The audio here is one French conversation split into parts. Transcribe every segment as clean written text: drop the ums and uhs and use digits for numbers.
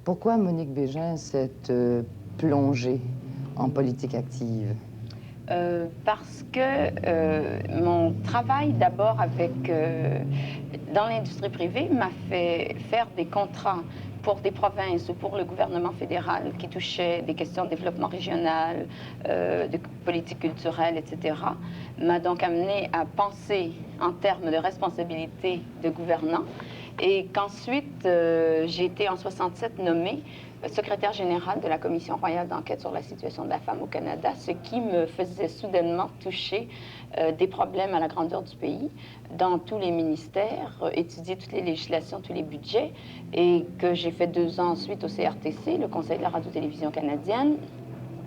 Pourquoi Monique Bégin cette plongée en politique active? Parce que mon travail d'abord dans l'industrie privée m'a fait faire des contrats pour des provinces ou pour le gouvernement fédéral qui touchaient des questions de développement régional, de politique culturelle, etc., m'a donc amené à penser en termes de responsabilité de gouvernant et qu'ensuite j'ai été en 67 nommée secrétaire générale de la Commission royale d'enquête sur la situation de la femme au Canada, ce qui me faisait soudainement toucher des problèmes à la grandeur du pays, dans tous les ministères, étudier toutes les législations, tous les budgets, et que j'ai fait 2 ans ensuite au CRTC, le Conseil de la radio-télévision canadienne,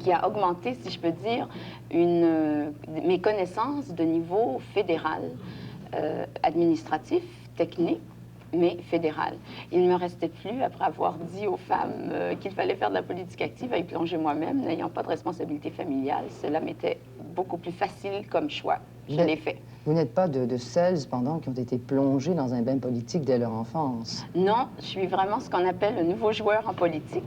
qui a augmenté, si je peux dire, mes connaissances de niveau fédéral, administratif, technique, mais fédérale. Il ne me restait plus, après avoir dit aux femmes qu'il fallait faire de la politique active, à y plonger moi-même, n'ayant pas de responsabilité familiale. Cela m'était beaucoup plus facile comme choix. Je l'ai fait. Vous n'êtes pas de celles, cependant, qui ont été plongées dans un bain politique dès leur enfance? Non, je suis vraiment ce qu'on appelle le nouveau joueur en politique.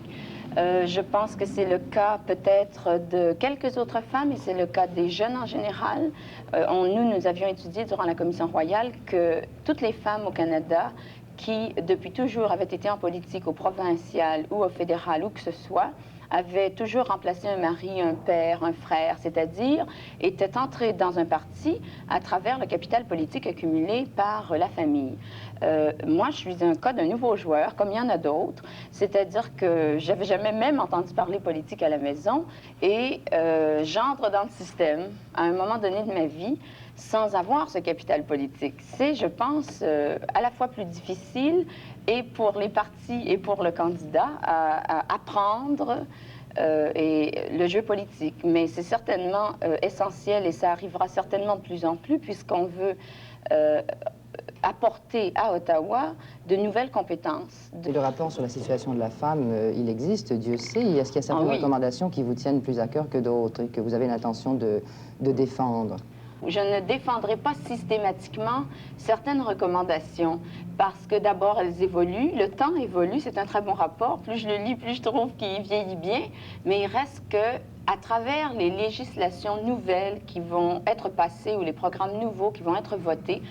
Je pense que c'est le cas peut-être de quelques autres femmes et c'est le cas des jeunes en général. Nous avions étudié durant la Commission royale que toutes les femmes au Canada qui, depuis toujours, avaient été en politique au provincial ou au fédéral, où que ce soit, avaient toujours remplacé un mari, un père, un frère, c'est-à-dire étaient entrées dans un parti à travers le capital politique accumulé par la famille. Moi, je suis un cas d'un nouveau joueur, comme il y en a d'autres, c'est-à-dire que j'avais jamais même entendu parler politique à la maison et j'entre dans le système à un moment donné de ma vie sans avoir ce capital politique. C'est, je pense, à la fois plus difficile et pour les partis et pour le candidat à apprendre et le jeu politique. Mais c'est certainement essentiel et ça arrivera certainement de plus en plus puisqu'on veut apporter à Ottawa de nouvelles compétences. Et le rapport sur la situation de la femme, il existe, Dieu sait. Est-ce qu'il y a certaines recommandations qui vous tiennent plus à cœur que d'autres et que vous avez l'intention de défendre? Je ne défendrai pas systématiquement certaines recommandations parce que d'abord, elles évoluent, le temps évolue, c'est un très bon rapport. Plus je le lis, plus je trouve qu'il vieillit bien, mais il reste que à travers les législations nouvelles qui vont être passées ou les programmes nouveaux qui vont être votés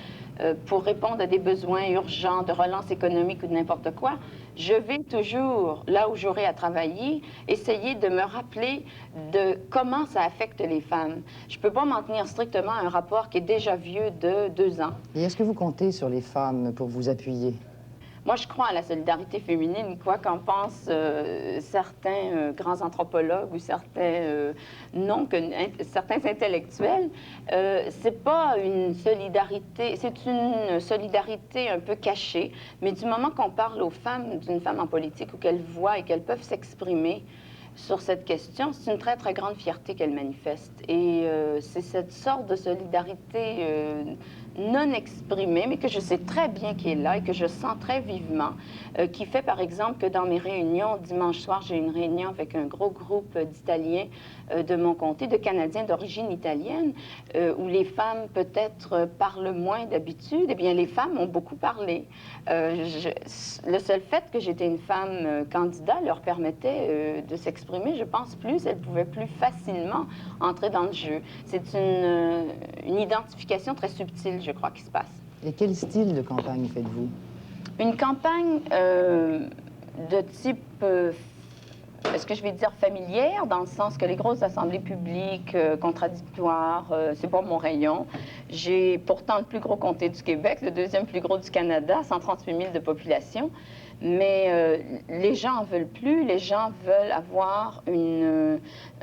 pour répondre à des besoins urgents de relance économique ou de n'importe quoi, je vais toujours, là où j'aurai à travailler, essayer de me rappeler de comment ça affecte les femmes. Je ne peux pas m'en tenir strictement à un rapport qui est déjà vieux de 2 ans. Et est-ce que vous comptez sur les femmes pour vous appuyer? Moi, je crois à la solidarité féminine, quoi qu'en pensent certains grands anthropologues ou certains certains intellectuels. C'est pas une solidarité, c'est une solidarité un peu cachée, mais du moment qu'on parle aux femmes, d'une femme en politique, ou qu'elles voient et qu'elles peuvent s'exprimer sur cette question, c'est une très, très grande fierté qu'elles manifestent. Et c'est cette sorte de solidarité non exprimée, mais que je sais très bien qui est là et que je sens très vivement, qui fait, par exemple, que dans mes réunions, dimanche soir, j'ai une réunion avec un gros groupe d'Italiens de mon comté, de Canadiens d'origine italienne, où les femmes, peut-être, parlent moins d'habitude. Eh bien, les femmes ont beaucoup parlé. Le seul fait que j'étais une femme candidat leur permettait de s'exprimer, je pense, plus. Elles pouvaient plus facilement entrer dans le jeu. C'est une identification très subtile, je crois, qui se passe. Et quel style de campagne faites-vous? Une campagne de type, est-ce que je vais dire familière, dans le sens que les grosses assemblées publiques contradictoires, c'est pas mon rayon. J'ai pourtant le plus gros comté du Québec, le deuxième plus gros du Canada, 138 000 de population. Mais les gens en veulent plus, les gens veulent avoir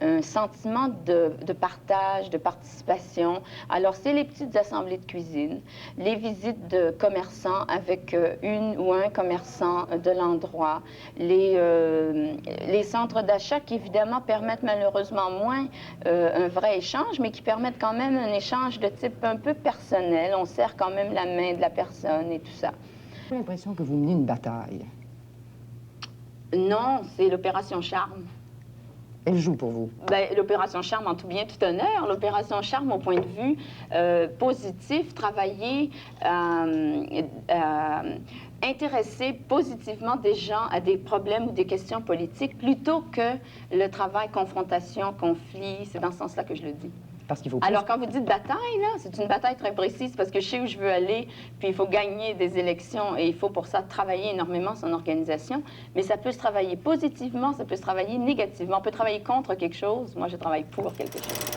un sentiment de partage, de participation. Alors, c'est les petites assemblées de cuisine, les visites de commerçants avec une ou un commerçant de l'endroit, les centres d'achat qui, évidemment, permettent malheureusement moins un vrai échange, mais qui permettent quand même un échange de type un peu personnel. On serre quand même la main de la personne et tout ça. J'ai l'impression que vous menez une bataille. Non, c'est l'opération Charme. Elle joue pour vous? Bien, l'opération Charme en tout bien, tout honneur. L'opération Charme, au point de vue positif, travailler intéresser positivement des gens à des problèmes ou des questions politiques plutôt que le travail confrontation, conflit. C'est dans ce sens-là que je le dis. Parce qu'il faut Alors, quand vous dites bataille, là, c'est une bataille très précise parce que je sais où je veux aller, puis il faut gagner des élections et il faut pour ça travailler énormément son organisation. Mais ça peut se travailler positivement, ça peut se travailler négativement. On peut travailler contre quelque chose. Moi, je travaille pour quelque chose.